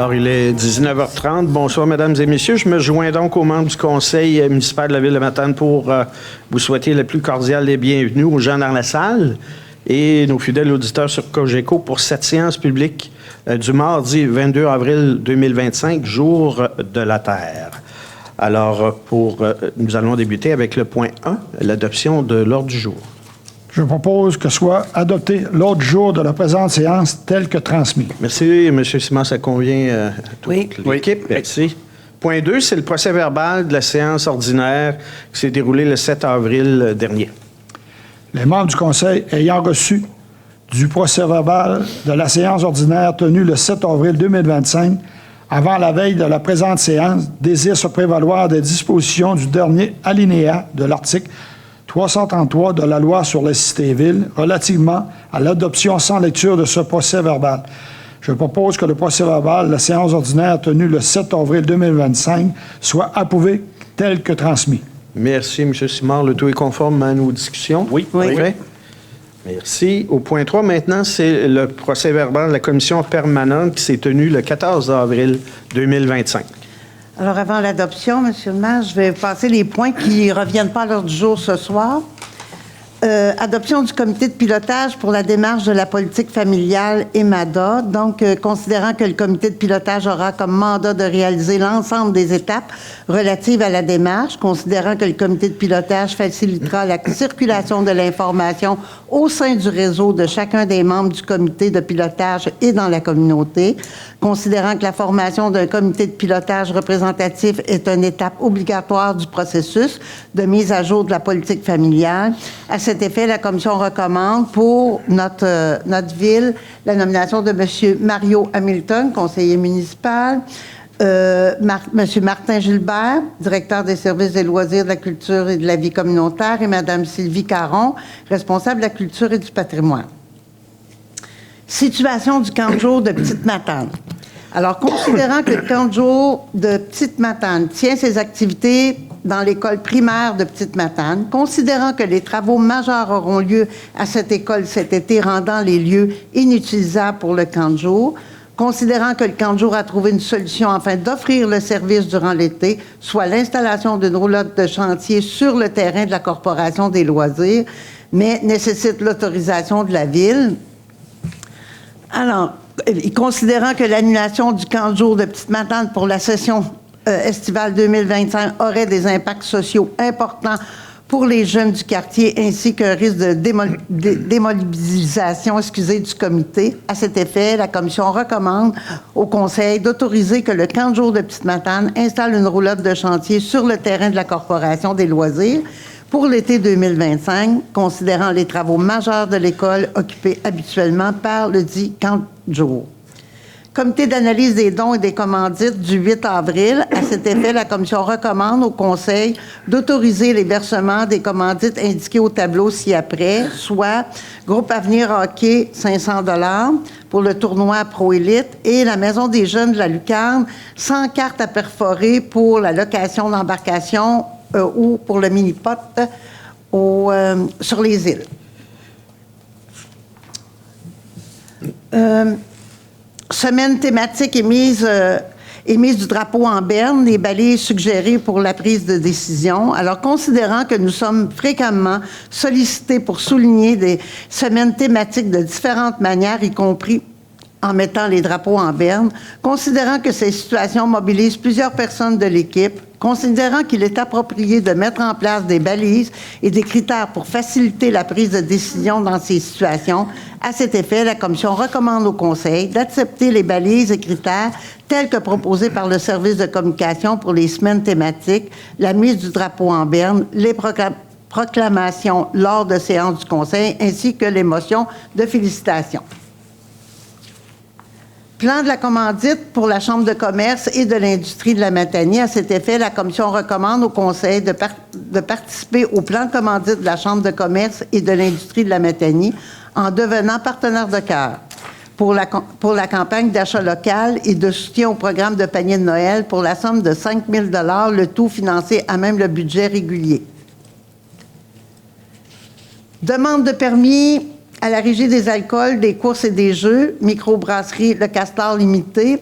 Alors, il est 19h30. Bonsoir, mesdames et messieurs. Je me joins donc aux membres du conseil municipal de la Ville de Matane pour vous souhaiter la plus cordiale des bienvenus aux gens dans la salle et nos fidèles auditeurs sur Cogeco pour cette séance publique du mardi 22 avril 2025, jour de la Terre. Alors, nous allons débuter avec le point 1, l'adoption de l'ordre du jour. Je propose que soit adopté l'ordre du jour de la présente séance tel que transmis. Merci, M. Simon, ça convient à toute l'équipe. Merci. Point 2, c'est le procès-verbal de la séance ordinaire qui s'est déroulée le 7 avril dernier. Les membres du conseil ayant reçu du procès-verbal de la séance ordinaire tenue le 7 avril 2025, avant la veille de la présente séance, désirent se prévaloir des dispositions du dernier alinéa de l'article 333 de la loi sur les cités-villes relativement à l'adoption sans lecture de ce procès-verbal. Je propose que le procès-verbal de la séance ordinaire tenue le 7 avril 2025 soit approuvé tel que transmis. Merci, M. Simard. Le tout est conforme à nos discussions? Oui. Vrai? Merci. Au point 3, maintenant, c'est le procès-verbal de la commission permanente qui s'est tenu le 14 avril 2025. Alors, avant l'adoption, M. le maire, je vais passer les points qui ne reviennent pas à l'ordre du jour ce soir. Adoption du comité de pilotage pour la démarche de la politique familiale EMADA. Donc, considérant que le comité de pilotage aura comme mandat de réaliser l'ensemble des étapes relatives à la démarche, considérant que le comité de pilotage facilitera la circulation de l'information au sein du réseau de chacun des membres du comité de pilotage et dans la communauté, considérant que la formation d'un comité de pilotage représentatif est une étape obligatoire du processus de mise à jour de la politique familiale. À cet effet, la Commission recommande pour notre ville la nomination de M. Mario Hamilton, conseiller municipal, M. Martin Gilbert, directeur des services des loisirs, de la culture et de la vie communautaire, et Mme Sylvie Caron, responsable de la culture et du patrimoine. Situation du camp de jour de Petite-Matane. Alors, considérant que le camp de jour de Petite-Matane tient ses activités dans l'école primaire de Petite-Matane, considérant que les travaux majeurs auront lieu à cette école cet été, rendant les lieux inutilisables pour le camp de jour, considérant que le camp de jour a trouvé une solution afin d'offrir le service durant l'été, soit l'installation d'une roulotte de chantier sur le terrain de la Corporation des loisirs, mais nécessite l'autorisation de la Ville. Alors, considérant que l'annulation du camp de jour de Petite-Matane pour la session estivale 2025 aurait des impacts sociaux importants pour les jeunes du quartier ainsi qu'un risque de démobilisation du comité. À cet effet, la Commission recommande au Conseil d'autoriser que le camp de jour de Petite-Matane installe une roulotte de chantier sur le terrain de la Corporation des loisirs pour l'été 2025, considérant les travaux majeurs de l'école occupés habituellement par le dit camp de jour. Comité d'analyse des dons et des commandites du 8 avril. À cet effet, la Commission recommande au Conseil d'autoriser les versements des commandites indiqués au tableau ci-après, soit Groupe Avenir Hockey, 500 $ pour le tournoi Pro Élite et la Maison des jeunes de la Lucarne, 100 cartes à perforer pour la location d'embarcation ou pour le mini-pot sur les îles. Semaine thématique émise du drapeau en berne, les balises suggérées pour la prise de décision. Alors, considérant que nous sommes fréquemment sollicités pour souligner des semaines thématiques de différentes manières, y compris en mettant les drapeaux en berne, considérant que ces situations mobilisent plusieurs personnes de l'équipe, considérant qu'il est approprié de mettre en place des balises et des critères pour faciliter la prise de décision dans ces situations. À cet effet, la Commission recommande au Conseil d'accepter les balises et critères tels que proposés par le service de communication pour les semaines thématiques, la mise du drapeau en berne, les proclamations lors de séances du Conseil, ainsi que les motions de félicitations. Plan de la commandite pour la Chambre de commerce et de l'industrie de la Matanie. À cet effet, la Commission recommande au Conseil de participer au plan de commandite de la Chambre de commerce et de l'industrie de la Matanie en devenant partenaire de cœur pour la campagne d'achat local et de soutien au programme de panier de Noël pour la somme de 5 000 $, le tout financé à même le budget régulier. Demande de permis à la Régie des alcools, des courses et des jeux, microbrasserie Le Castor Limité,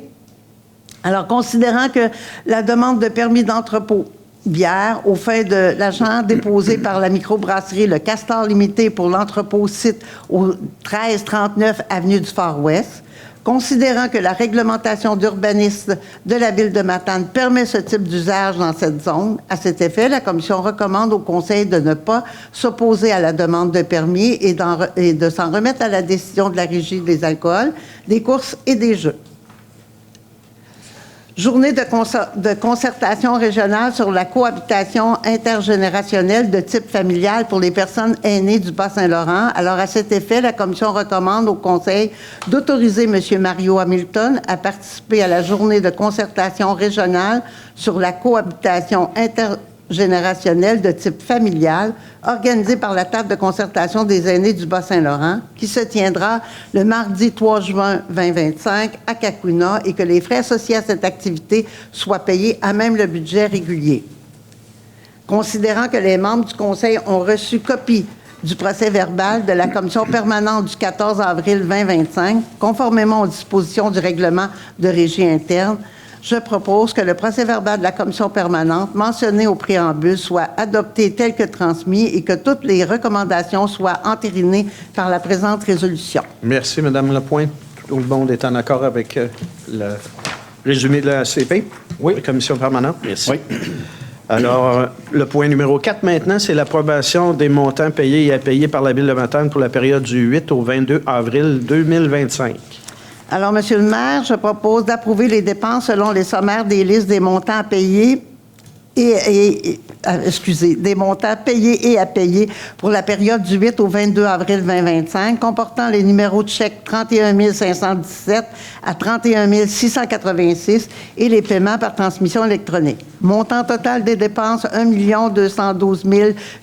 Alors, considérant que la demande de permis d'entrepôt bière aux fins de l'agent déposé par la microbrasserie Le Castor Limité pour l'entrepôt site au 1339 avenue du Far-Ouest, considérant que la réglementation d'urbanisme de la ville de Matane permet ce type d'usage dans cette zone, à cet effet, la Commission recommande au Conseil de ne pas s'opposer à la demande de permis et de s'en remettre à la décision de la Régie des alcools, des courses et des jeux. Journée de concertation régionale sur la cohabitation intergénérationnelle de type familial pour les personnes aînées du Bas-Saint-Laurent. Alors, à cet effet, la Commission recommande au Conseil d'autoriser M. Mario Hamilton à participer à la journée de concertation régionale sur la cohabitation intergénérationnelle de type familial organisée par la table de concertation des aînés du Bas-Saint-Laurent, qui se tiendra le mardi 3 juin 2025 à Cacouna et que les frais associés à cette activité soient payés à même le budget régulier. Considérant que les membres du Conseil ont reçu copie du procès-verbal de la Commission permanente du 14 avril 2025, conformément aux dispositions du règlement de régie interne, je propose que le procès-verbal de la Commission permanente mentionné au préambule soit adopté tel que transmis et que toutes les recommandations soient entérinées par la présente résolution. Merci, Mme Lapointe. Tout le monde est en accord avec le résumé de la CP? Oui. La Commission permanente? Merci. Oui. Alors, le point numéro 4 maintenant, c'est l'approbation des montants payés et à payer par la Ville de Matane pour la période du 8 au 22 avril 2025. Alors, Monsieur le maire, je propose d'approuver les dépenses selon les sommaires des listes des montants à payer des montants payés et à payer pour la période du 8 au 22 avril 2025, comportant les numéros de chèque 31 517 à 31 686 et les paiements par transmission électronique. Montant total des dépenses, 1 212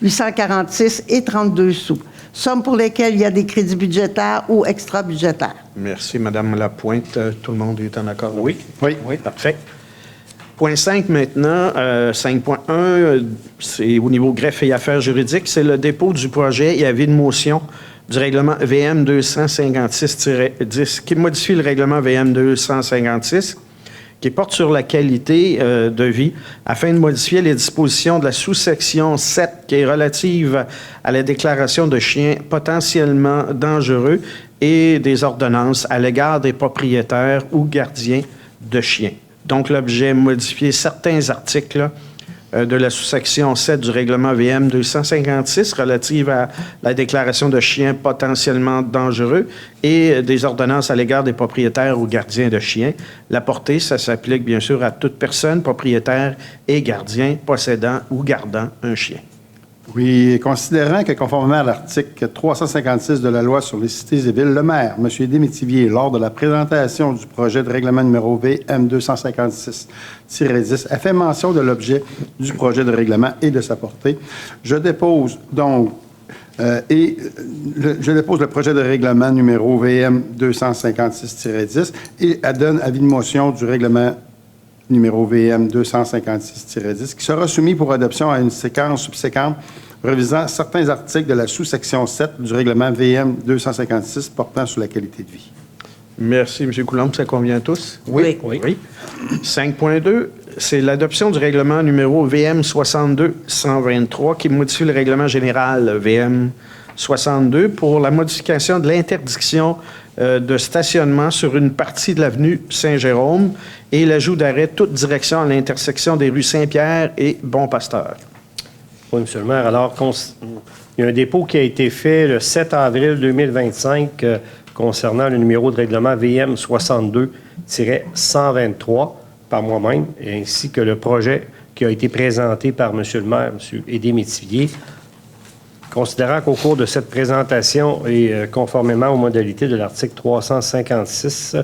846 et 32 sous. Sommes pour lesquelles il y a des crédits budgétaires ou extra-budgétaires. Merci, Mme Lapointe. Tout le monde est en accord? Oui. Oui. Oui, parfait. Point 5 maintenant, 5.1, c'est au niveau greffe et affaires juridiques, c'est le dépôt du projet et avis de motion du règlement VM 256-10 qui modifie le règlement VM 256 qui porte sur la qualité de vie afin de modifier les dispositions de la sous-section 7 qui est relative à la déclaration de chiens potentiellement dangereux et des ordonnances à l'égard des propriétaires ou gardiens de chiens. Donc, l'objet modifier certains articles de la sous-section 7 du règlement VM 256 relative à la déclaration de chiens potentiellement dangereux et des ordonnances à l'égard des propriétaires ou gardiens de chiens. La portée, ça s'applique bien sûr à toute personne, propriétaire et gardien, possédant ou gardant un chien. Oui, considérant que conformément à l'article 356 de la loi sur les cités et villes, le maire, M. Démétivier, lors de la présentation du projet de règlement numéro VM 256-10, a fait mention de l'objet du projet de règlement et de sa portée. Je dépose donc le projet de règlement numéro VM 256-10 et donne avis de motion du règlement numéro VM 256-10, qui sera soumis pour adoption à une séquence subséquente revisant certains articles de la sous-section 7 du règlement VM 256 portant sur la qualité de vie. Merci, M. Coulombe. Ça convient à tous? Oui. 5.2, c'est l'adoption du règlement numéro VM 62-123 qui modifie le règlement général VM 62 pour la modification de l'interdiction de stationnement sur une partie de l'avenue Saint-Jérôme et l'ajout d'arrêt toute direction à l'intersection des rues Saint-Pierre et Bon-Pasteur. Oui, M. le maire. Alors, il y a un dépôt qui a été fait le 7 avril 2025 concernant le numéro de règlement VM 62-123 par moi-même, ainsi que le projet qui a été présenté par M. le maire, M. Édé Métivier. Considérant qu'au cours de cette présentation et conformément aux modalités de l'article 356,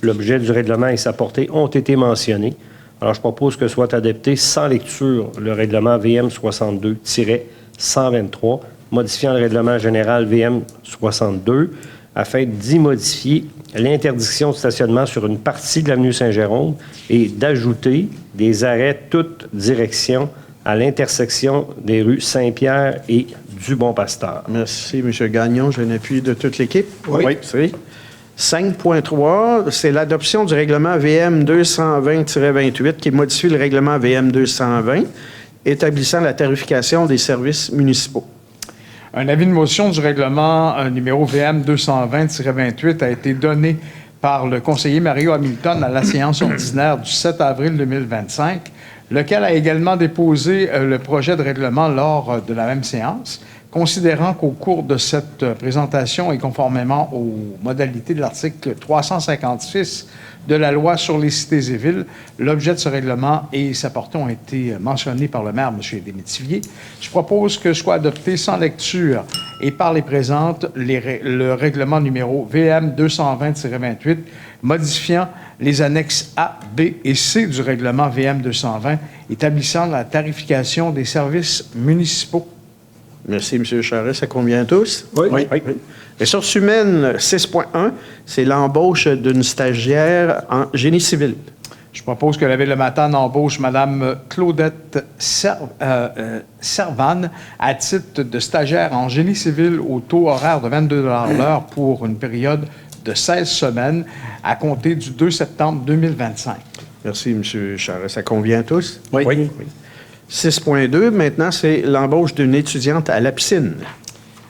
l'objet du règlement et sa portée ont été mentionnés. Alors, je propose que soit adopté sans lecture le règlement VM 62-123, modifiant le règlement général VM 62 afin d'y modifier l'interdiction de stationnement sur une partie de l'avenue Saint-Jérôme et d'ajouter des arrêts toute direction à l'intersection des rues Saint-Pierre et du Bon-Pasteur. Merci, M. Gagnon. J'ai un appui de toute l'équipe. Oui. 5.3, c'est l'adoption du règlement VM 220-28 qui modifie le règlement VM 220, établissant la tarification des services municipaux. Un avis de motion du règlement numéro VM 220-28 a été donné par le conseiller Mario Hamilton à la séance ordinaire du 7 avril 2025, lequel a également déposé le projet de règlement lors de la même séance. Considérant qu'au cours de cette présentation et conformément aux modalités de l'article 356 de la loi sur les cités et villes, l'objet de ce règlement et sa portée ont été mentionnés par le maire, M. Desmétivier. Je propose que soit adopté sans lecture et par les présentes le règlement numéro VM 220-28 modifiant les annexes A, B et C du règlement VM 220 établissant la tarification des services municipaux. Merci, M. Charest. Ça convient à tous? Oui. Ressources humaines 6.1, c'est l'embauche d'une stagiaire en génie civil. Je propose que la Ville de Matane embauche Mme Claudette Servanne à titre de stagiaire en génie civil au taux horaire de 22 $ l'heure pour une période de 16 semaines à compter du 2 septembre 2025. Merci, M. Charest. Ça convient à tous? Oui. 6.2, maintenant, c'est l'embauche d'une étudiante à la piscine.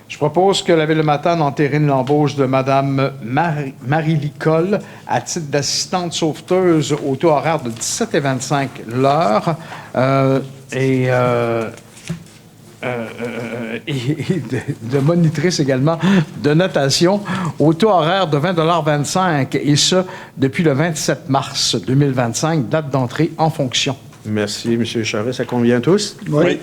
Je propose que la Ville de Matane entérine l'embauche de Mme Marie Licole à titre d'assistante sauveteuse au taux horaire de 17,25 $ l'heure et de monitrice également de natation au taux horaire de 20,25 $ et ce, depuis le 27 mars 2025, date d'entrée en fonction. Merci, M. Charest. Ça convient à tous? Oui.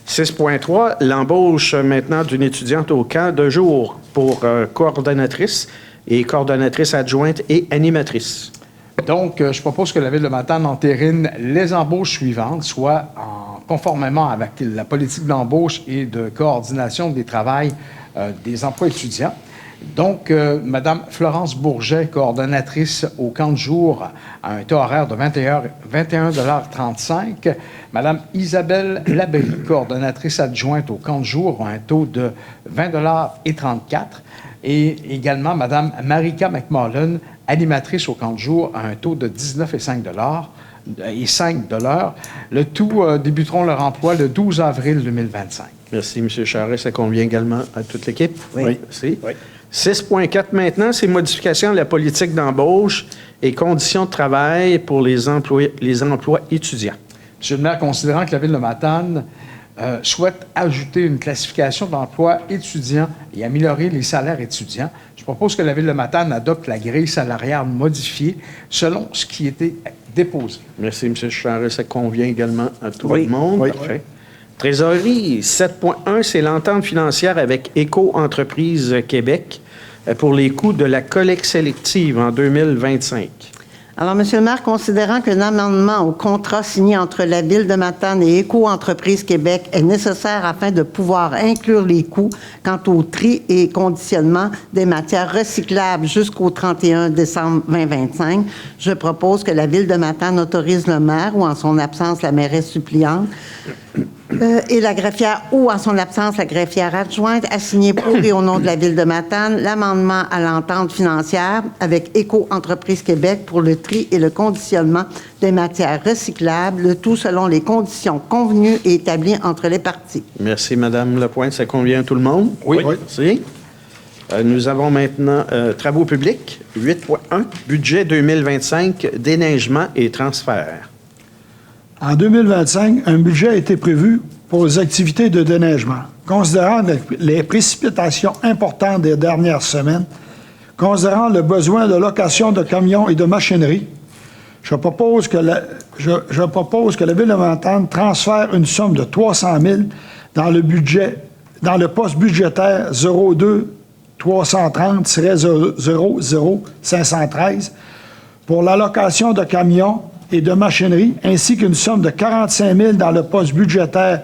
6.3, l'embauche maintenant d'une étudiante au camp de jour pour coordonnatrice et coordonnatrice adjointe et animatrice. Donc, je propose que la Ville de Matane entérine les embauches suivantes, soit conformément avec la politique d'embauche et de coordination des travails des emplois étudiants. Donc, Mme Florence Bourget, coordonnatrice au camp de jour, à un taux horaire de 21,35 $. Mme Isabelle Labrie, coordonnatrice adjointe au camp de jour, à un taux de 20,34 $. Et également Mme Marika McMullen, animatrice au camp de jour, à un taux de 19,5 $. Le tout débuteront leur emploi le 12 avril 2025. Merci, M. Charest. Ça convient également à toute l'équipe? Oui. Merci. Oui. 6.4 maintenant, c'est modification de la politique d'embauche et conditions de travail pour les emplois étudiants. Monsieur le maire, considérant que la Ville de Matane souhaite ajouter une classification d'emploi étudiant et améliorer les salaires étudiants, je propose que la Ville de Matane adopte la grille salariale modifiée selon ce qui était déposé. Merci, M. Charest. Ça convient également à tout le monde. Oui. Parfait. Trésorerie 7.1, c'est l'entente financière avec Éco-Entreprise Québec pour les coûts de la collecte sélective en 2025. Alors, M. le maire, considérant qu'un amendement au contrat signé entre la Ville de Matane et Éco-Entreprise Québec est nécessaire afin de pouvoir inclure les coûts quant au tri et conditionnement des matières recyclables jusqu'au 31 décembre 2025, je propose que la Ville de Matane autorise le maire ou en son absence la mairesse suppléante et la greffière ou en son absence la greffière adjointe à signer pour et au nom de la Ville de Matane l'amendement à l'entente financière avec Éco-Entreprise Québec pour le tri et le conditionnement des matières recyclables, le tout selon les conditions convenues et établies entre les parties. Merci, Mme Lapointe. Ça convient à tout le monde? Oui. Merci. Nous avons maintenant travaux publics, 8.1, budget 2025, déneigement et transfert. En 2025, un budget a été prévu pour les activités de déneigement. Considérant les précipitations importantes des dernières semaines, considérant le besoin de location de camions et de machinerie, je propose que la Ville de Matane transfère une somme de 300 000 dans le poste budgétaire 02 330-00 513 pour la location de camions et de machinerie, ainsi qu'une somme de 45 000 dans le poste budgétaire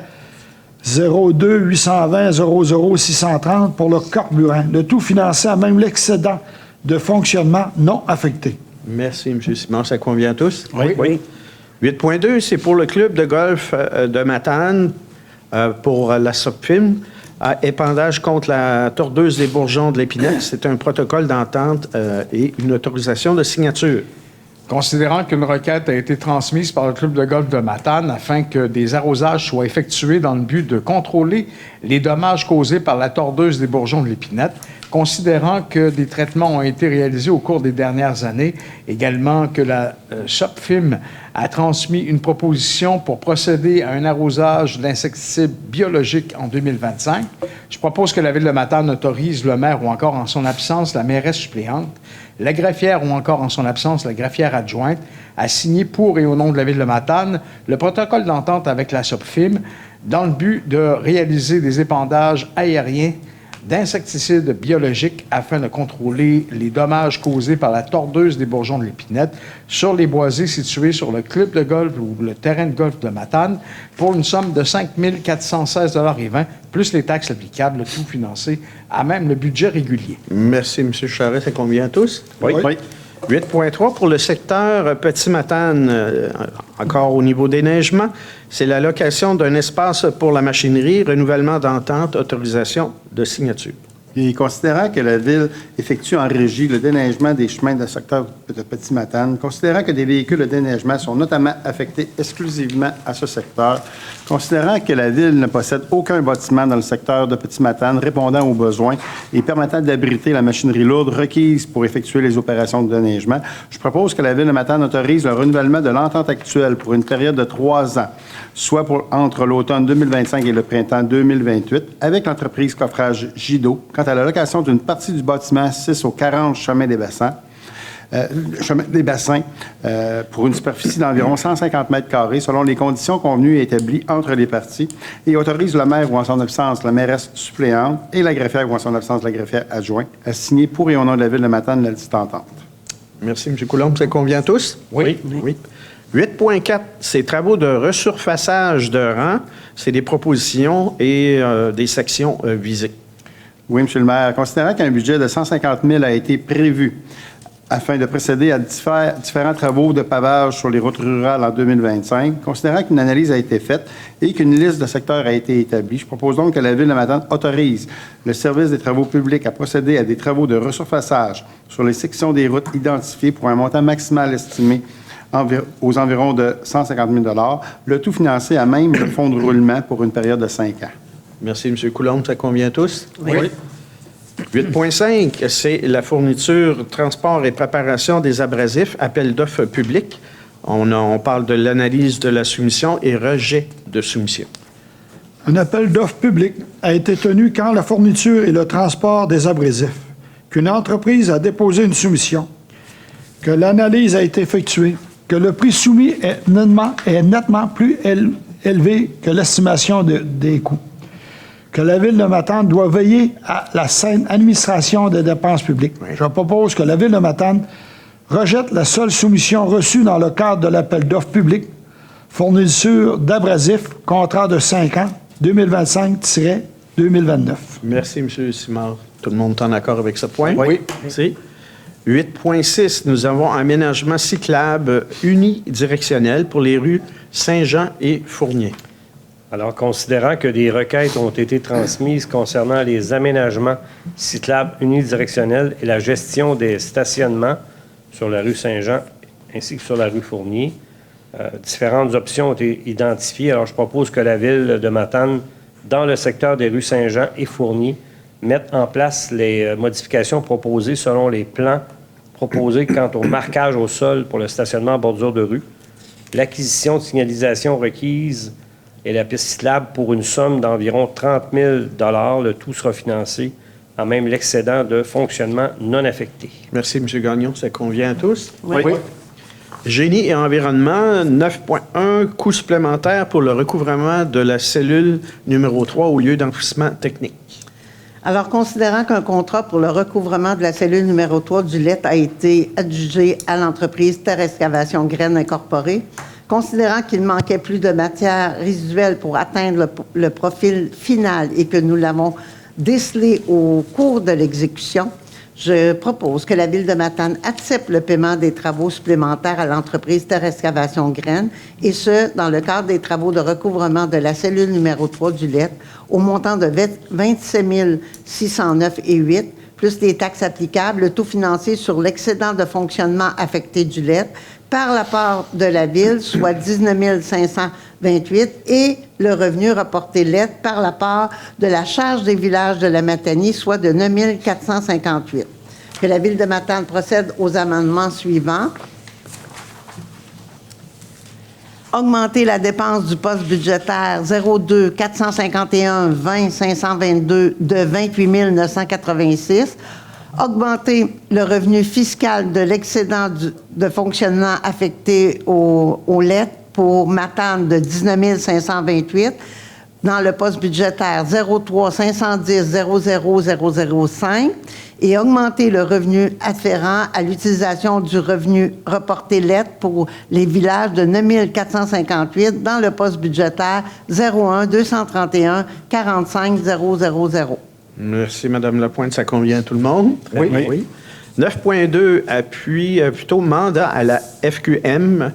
02 820 00 630 pour le carburant, le tout financé à même l'excédent de fonctionnement non affecté. Merci, M. Simon. Ça convient à tous? Oui. 8.2, c'est pour le club de golf de Matane, pour la SOPFIM, à épandage contre la tordeuse des bourgeons de l'Épinette. C'est un protocole d'entente et une autorisation de signature. Considérant qu'une requête a été transmise par le club de golf de Matane afin que des arrosages soient effectués dans le but de contrôler les dommages causés par la tordeuse des bourgeons de l'Épinette, considérant que des traitements ont été réalisés au cours des dernières années, également que la SOPFIM a transmis une proposition pour procéder à un arrosage d'insecticides biologiques en 2025, je propose que la Ville de Matane autorise le maire ou encore en son absence la mairesse suppléante, la greffière ou encore en son absence la greffière adjointe à signer pour et au nom de la Ville de Matane le protocole d'entente avec la SOPFIM dans le but de réaliser des épandages aériens d'insecticides biologiques afin de contrôler les dommages causés par la tordeuse des bourgeons de l'Épinette sur les boisés situés sur le club de golf ou le terrain de golf de Matane pour une somme de 5 416,20 plus les taxes applicables, le tout financé à même le budget régulier. Merci, M. Charest. Ça convient à tous? Oui. 8.3 pour le secteur Petit-Matane, encore au niveau des neigements, c'est l'allocation d'un espace pour la machinerie, renouvellement d'entente, autorisation de signature. Et considérant que la Ville effectue en régie le déneigement des chemins de secteur de Petit-Matane, considérant que des véhicules de déneigement sont notamment affectés exclusivement à ce secteur, considérant que la Ville ne possède aucun bâtiment dans le secteur de Petit-Matane répondant aux besoins et permettant d'abriter la machinerie lourde requise pour effectuer les opérations de déneigement, je propose que la Ville de Matane autorise le renouvellement de l'entente actuelle pour une période de 3 ans, soit entre l'automne 2025 et le printemps 2028, avec l'entreprise Coffrage Gido, quant à la location d'une partie du bâtiment 6 au 40 chemin des bassins, pour une superficie d'environ 150 mètres carrés selon les conditions convenues et établies entre les parties et autorise le maire ou en son absence la mairesse suppléante et la greffière ou en son absence la greffière adjointe à signer pour et au nom de la Ville de Matane la dite entente. Merci, M. Coulombe. Ça convient à tous? Oui. 8.4, c'est travaux de resurfaçage de rang. C'est des propositions et des sections visées. Oui, M. le maire. Considérant qu'un budget de 150 000 a été prévu afin de procéder à différents travaux de pavage sur les routes rurales en 2025, considérant qu'une analyse a été faite et qu'une liste de secteurs a été établie, je propose donc que la Ville de Matane autorise le service des travaux publics à procéder à des travaux de resurfaçage sur les sections des routes identifiées pour un montant maximal estimé aux environs de 150 000 $, le tout financé à même le fonds de roulement pour une période de 5 ans. Merci, M. Coulombe. Ça convient à tous? Oui. 8.5, c'est la fourniture, transport et préparation des abrasifs, appel d'offres public. On parle de l'analyse de la soumission et rejet de soumission. Un appel d'offres public a été tenu quand la fourniture et le transport des abrasifs, qu'une entreprise a déposé une soumission, que l'analyse a été effectuée, que le prix soumis est nettement plus élevé que l'estimation des coûts, que la Ville de Matane doit veiller à la saine administration des dépenses publiques. Oui. Je propose que la Ville de Matane rejette la seule soumission reçue dans le cadre de l'appel d'offres public, fourniture d'abrasifs, contrat de 5 ans, 2025-2029. Merci, M. Simard. Tout le monde est en accord avec ce point? Oui. Merci. 8.6, nous avons un aménagement cyclable unidirectionnel pour les rues Saint-Jean et Fournier. Alors, considérant que des requêtes ont été transmises concernant les aménagements cyclables unidirectionnels et la gestion des stationnements sur la rue Saint-Jean ainsi que sur la rue Fournier, différentes options ont été identifiées. Alors, je propose que la Ville de Matane, dans le secteur des rues Saint-Jean et Fournier, mette en place les modifications proposées selon les plans proposés quant au marquage au sol pour le stationnement en bordure de rue, l'acquisition de signalisation requise et la piste cyclable pour une somme d'environ 30 000 $. Le tout sera financé à même l'excédent de fonctionnement non affecté. Merci, M. Gagnon. Ça convient à tous? Oui. Génie et environnement, 9.1, coût supplémentaire pour le recouvrement de la cellule numéro 3 au lieu d'enfouissement technique. Alors, considérant qu'un contrat pour le recouvrement de la cellule numéro 3 du LET a été adjugé à l'entreprise Terre Excavation Graines Incorporée, considérant qu'il manquait plus de matière résiduelle pour atteindre le profil final et que nous l'avons décelé au cours de l'exécution, Je propose que la Ville de Matane accepte le paiement des travaux supplémentaires à l'entreprise Terre Excavation Graines, et ce, dans le cadre des travaux de recouvrement de la cellule numéro 3 du LET, au montant de 27 609,08 plus les taxes applicables, le taux financier sur l'excédent de fonctionnement affecté du LET, par la part de la Ville, soit 19 528, et le revenu rapporté lettre par la part de la charge des villages de la Matanie, soit de 9 458. Que la Ville de Matane procède aux amendements suivants. Augmenter la dépense du poste budgétaire 02 451 20 522 de 28 986. Augmenter le revenu fiscal de l'excédent de fonctionnement affecté au LET pour Matane de 19 528 dans le poste budgétaire 03 510 00 005 et augmenter le revenu afférent à l'utilisation du revenu reporté LET pour les villages de 9 458 dans le poste budgétaire 01 231 45 000. Merci, Mme Lapointe. Ça convient à tout le monde? Oui. 9.2, appui, plutôt mandat à la FQM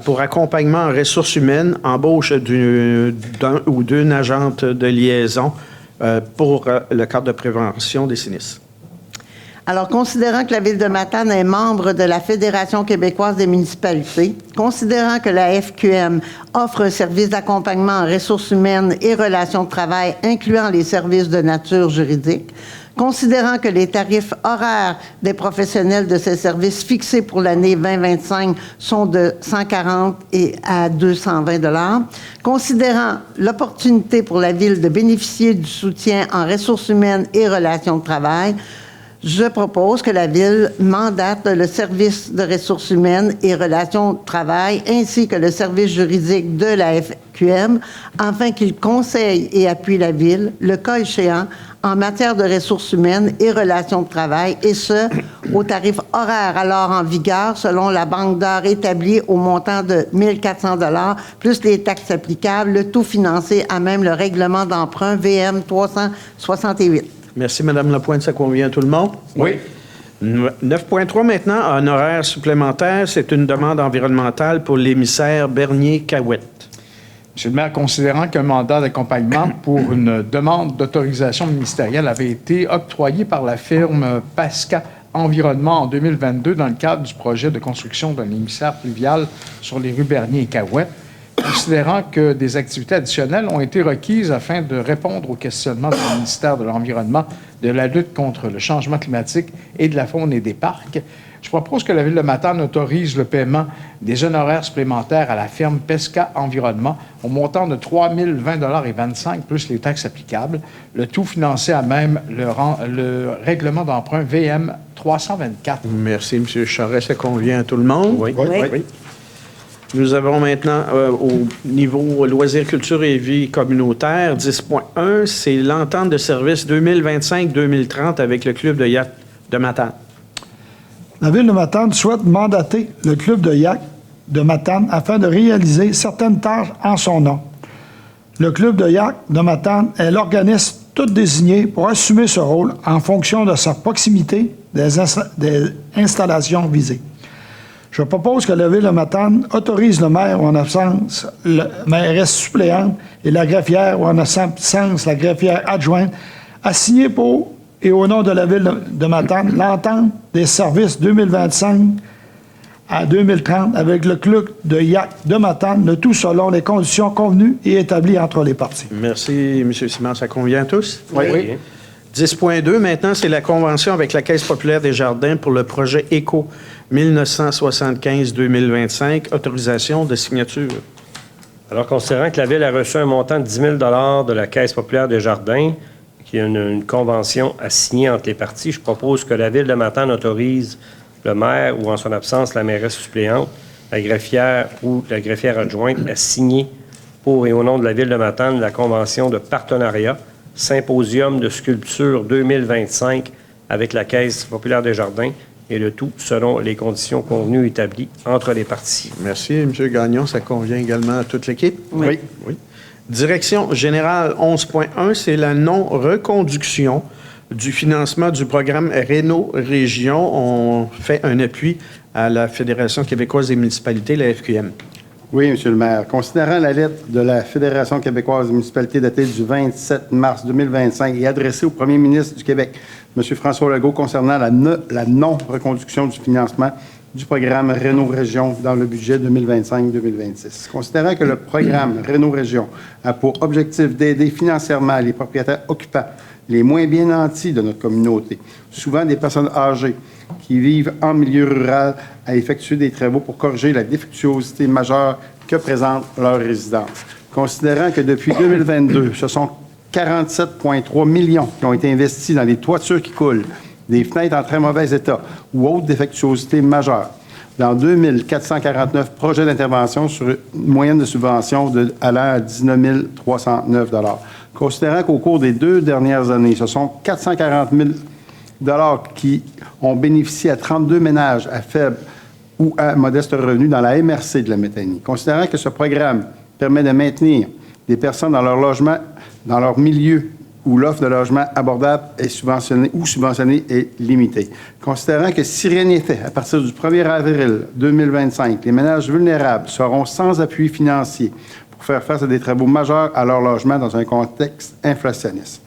pour accompagnement en ressources humaines, embauche d'un ou d'une agente de liaison pour le cadre de prévention des sinistres. Alors, considérant que la Ville de Matane est membre de la Fédération québécoise des municipalités, considérant que la FQM offre un service d'accompagnement en ressources humaines et relations de travail, incluant les services de nature juridique, considérant que les tarifs horaires des professionnels de ces services fixés pour l'année 2025 sont de 140 à 220 $, considérant l'opportunité pour la Ville de bénéficier du soutien en ressources humaines et relations de travail, je propose que la Ville mandate le service de ressources humaines et relations de travail ainsi que le service juridique de la FQM afin qu'il conseille et appuie la Ville, le cas échéant, en matière de ressources humaines et relations de travail, et ce, au tarif horaire alors en vigueur selon la banque d'heures établie au montant de 1 400 $ plus les taxes applicables, le tout financé à même le règlement d'emprunt VM 368. Merci, Mme Lapointe. Ça convient à tout le monde? Oui. 9.3 maintenant, un horaire supplémentaire. C'est une demande environnementale pour l'émissaire Bernier-Cahouette. Monsieur le maire, considérant qu'un mandat d'accompagnement pour une demande d'autorisation ministérielle avait été octroyé par la firme PASCA Environnement en 2022 dans le cadre du projet de construction d'un émissaire fluvial sur les rues Bernier et Cahouette, considérant que des activités additionnelles ont été requises afin de répondre aux questionnements du ministère de l'Environnement, de la lutte contre le changement climatique et de la faune et des parcs, je propose que la Ville de Matane autorise le paiement des honoraires supplémentaires à la firme PESCA Environnement au montant de 3 020,25 $ plus les taxes applicables, le tout financé à même le règlement d'emprunt VM 324. Merci, M. Charest. Ça convient à tout le monde? Oui. Nous avons maintenant, au niveau loisirs, culture et vie communautaire, 10.1, c'est l'entente de service 2025-2030 avec le club de yacht de Matane. La Ville de Matane souhaite mandater le club de yacht de Matane afin de réaliser certaines tâches en son nom. Le club de yacht de Matane est l'organisme tout désigné pour assumer ce rôle en fonction de sa proximité des installations visées. Je propose que la Ville de Matane autorise le maire ou en absence, la mairesse suppléante et la greffière ou en absence, la greffière adjointe à signer pour et au nom de la Ville de Matane l'entente des services 2025 à 2030 avec le club de yacht de Matane, le tout selon les conditions convenues et établies entre les parties. Merci, M. Simard. Ça convient à tous? Oui. 10.2, maintenant, c'est la convention avec la Caisse populaire des jardins pour le projet ECO 1975-2025, autorisation de signature. Alors, considérant que la Ville a reçu un montant de 10 000 $ de la Caisse populaire des jardins, qui a une convention à signer entre les parties, je propose que la Ville de Matane autorise le maire ou, en son absence, la mairesse suppléante, la greffière ou la greffière adjointe à signer pour et au nom de la Ville de Matane la convention de partenariat Symposium de sculpture 2025 avec la Caisse populaire des jardins, et le tout selon les conditions convenues établies entre les parties. Merci, M. Gagnon. Ça convient également à toute l'équipe? Oui. Direction générale 11.1, c'est la non-reconduction du financement du programme Réno-Région. On fait un appui à la Fédération québécoise des municipalités, la FQM. Oui, Monsieur le maire. Considérant la lettre de la Fédération québécoise des municipalités datée du 27 mars 2025 et adressée au premier ministre du Québec, M. François Legault, concernant la non-reconduction du financement du programme Réno-Région dans le budget 2025-2026. Considérant que le programme Réno-Région a pour objectif d'aider financièrement les propriétaires occupants les moins bien nantis de notre communauté, souvent des personnes âgées qui vivent en milieu rural, à effectuer des travaux pour corriger la défectuosité majeure que présente leur résidence. Considérant que depuis 2022, ce sont 47,3 millions qui ont été investis dans des toitures qui coulent, des fenêtres en très mauvais état ou autres défectuosités majeures, dans 2449 projets d'intervention sur une moyenne de subvention allant à 19 309 $. Considérant qu'au cours des 2 dernières années, ce sont 440 000 $ qui ont bénéficié à 32 ménages à faible ou à modeste revenu dans la MRC de la Métainie. Considérant que ce programme permet de maintenir des personnes dans leur logement, dans leur milieu où l'offre de logement abordable est subventionnée est limitée. Considérant que si rien n'est fait, à partir du 1er avril 2025, les ménages vulnérables seront sans appui financier pour faire face à des travaux majeurs à leur logement dans un contexte inflationniste.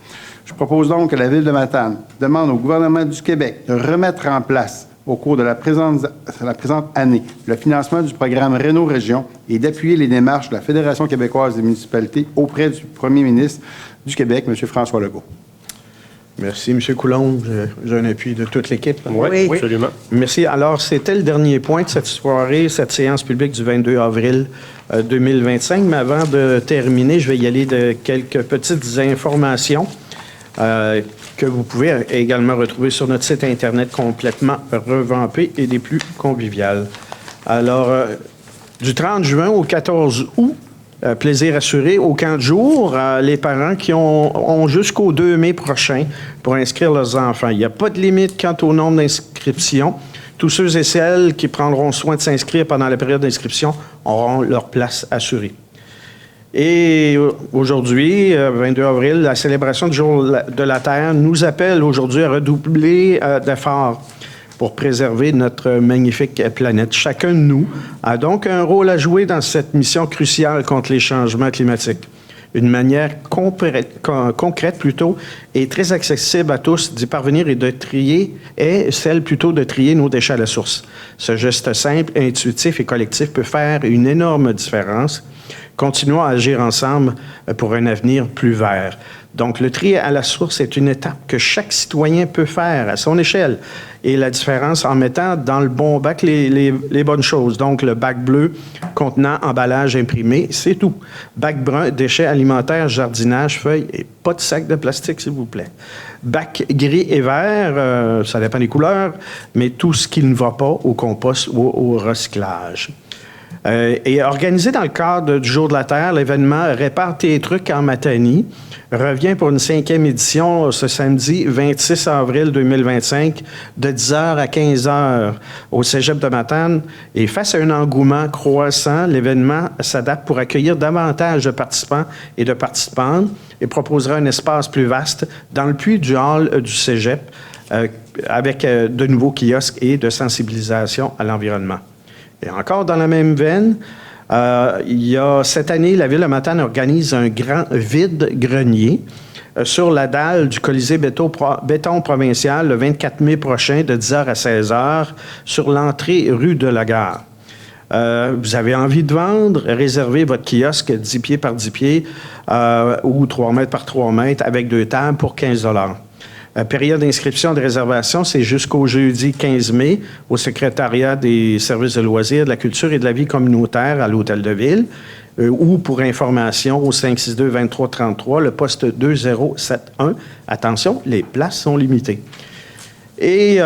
Je propose donc que la Ville de Matane demande au gouvernement du Québec de remettre en place, au cours de la présente année, le financement du programme Réno-Région et d'appuyer les démarches de la Fédération québécoise des municipalités auprès du premier ministre du Québec, M. François Legault. Merci, M. Coulombe. J'ai un appui de toute l'équipe. Oui, absolument. Merci. Alors, c'était le dernier point de cette soirée, cette séance publique du 22 avril 2025. Mais avant de terminer, je vais y aller de quelques petites informations que vous pouvez également retrouver sur notre site Internet complètement revampé et des plus conviviales. Alors, du 30 juin au 14 août, plaisir assuré au camp de jour, les parents qui ont jusqu'au 2 mai prochain pour inscrire leurs enfants. Il n'y a pas de limite quant au nombre d'inscriptions. Tous ceux et celles qui prendront soin de s'inscrire pendant la période d'inscription auront leur place assurée. Et aujourd'hui, 22 avril, la célébration du Jour de la Terre nous appelle aujourd'hui à redoubler d'efforts pour préserver notre magnifique planète. Chacun de nous a donc un rôle à jouer dans cette mission cruciale contre les changements climatiques. Une manière concrète plutôt et très accessible à tous d'y parvenir et de trier est celle plutôt de trier nos déchets à la source. Ce geste simple, intuitif et collectif peut faire une énorme différence. Continuons à agir ensemble pour un avenir plus vert. Donc, le tri à la source est une étape que chaque citoyen peut faire à son échelle. Et la différence en mettant dans le bon bac les bonnes choses. Donc, le bac bleu contenant emballage imprimé, c'est tout. Bac brun, déchets alimentaires, jardinage, feuilles et pas de sac de plastique, s'il vous plaît. Bac gris et vert, ça dépend des couleurs, mais tout ce qui ne va pas au compost ou au recyclage. Et organisé dans le cadre du Jour de la Terre, l'événement Répare tes trucs en Matanie revient pour une 5e édition ce samedi 26 avril 2025 de 10h à 15h au Cégep de Matane. Et face à un engouement croissant, l'événement s'adapte pour accueillir davantage de participants et de participantes et proposera un espace plus vaste dans le puits du hall du Cégep avec de nouveaux kiosques et de sensibilisation à l'environnement. Et encore dans la même veine, cette année, la Ville de Matane organise un grand vide-grenier sur la dalle du Colisée béton provincial le 24 mai prochain de 10h à 16h sur l'entrée rue de la Gare. Vous avez envie de vendre, réservez votre kiosque 10 pieds par 10 pieds ou 3 mètres par 3 mètres avec 2 tables pour 15 $. Période d'inscription de réservation, c'est jusqu'au jeudi 15 mai au secrétariat des services de loisirs, de la culture et de la vie communautaire à l'Hôtel de Ville ou pour information au 562-2333, le poste 2071. Attention, les places sont limitées. Et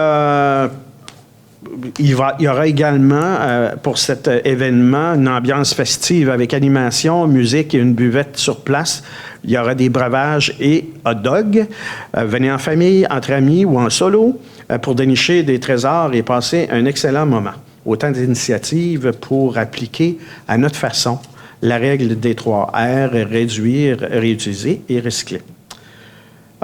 il y aura également, pour cet événement, une ambiance festive avec animation, musique et une buvette sur place. Il y aura des breuvages et hot dogs. Venez en famille, entre amis ou en solo pour dénicher des trésors et passer un excellent moment. Autant d'initiatives pour appliquer à notre façon la règle des 3 R, réduire, réutiliser et recycler.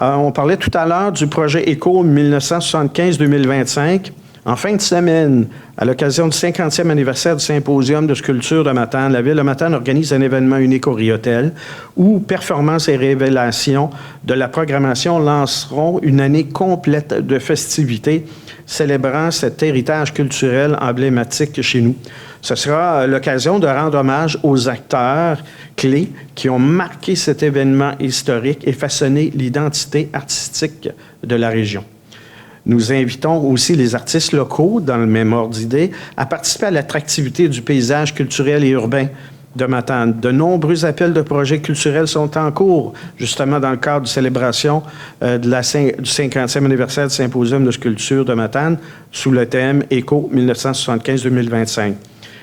On parlait tout à l'heure du projet ECO 1975-2025. En fin de semaine, à l'occasion du 50e anniversaire du Symposium de sculpture de Matane, la Ville de Matane organise un événement unique au Riotel où performances et révélations de la programmation lanceront une année complète de festivités célébrant cet héritage culturel emblématique chez nous. Ce sera l'occasion de rendre hommage aux acteurs clés qui ont marqué cet événement historique et façonné l'identité artistique de la région. Nous invitons aussi les artistes locaux, dans le même ordre d'idée, à participer à l'attractivité du paysage culturel et urbain de Matane. De nombreux appels de projets culturels sont en cours, justement dans le cadre de célébration du 50e anniversaire du Symposium de sculpture de Matane, sous le thème ECO 1975-2025.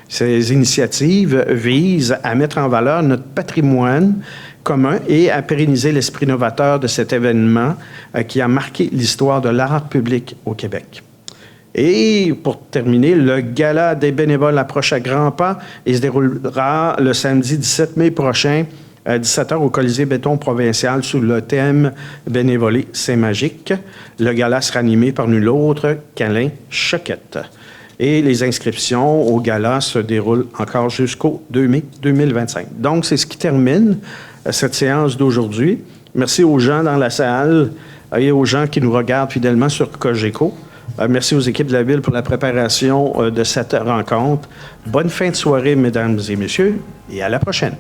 Ces initiatives visent à mettre en valeur notre patrimoine commun et à pérenniser l'esprit novateur de cet événement qui a marqué l'histoire de l'art public au Québec. Et pour terminer, le Gala des bénévoles approche à grands pas et se déroulera le samedi 17 mai prochain à 17h au Colisée Béton Provincial sous le thème « Bénévoler, c'est magique ». Le gala sera animé par nul autre qu'Alain Choquette. Et les inscriptions au gala se déroulent encore jusqu'au 2 mai 2025. Donc, c'est ce qui termine cette séance d'aujourd'hui. Merci aux gens dans la salle et aux gens qui nous regardent fidèlement sur Cogeco. Merci aux équipes de la Ville pour la préparation de cette rencontre. Bonne fin de soirée, mesdames et messieurs, et à la prochaine.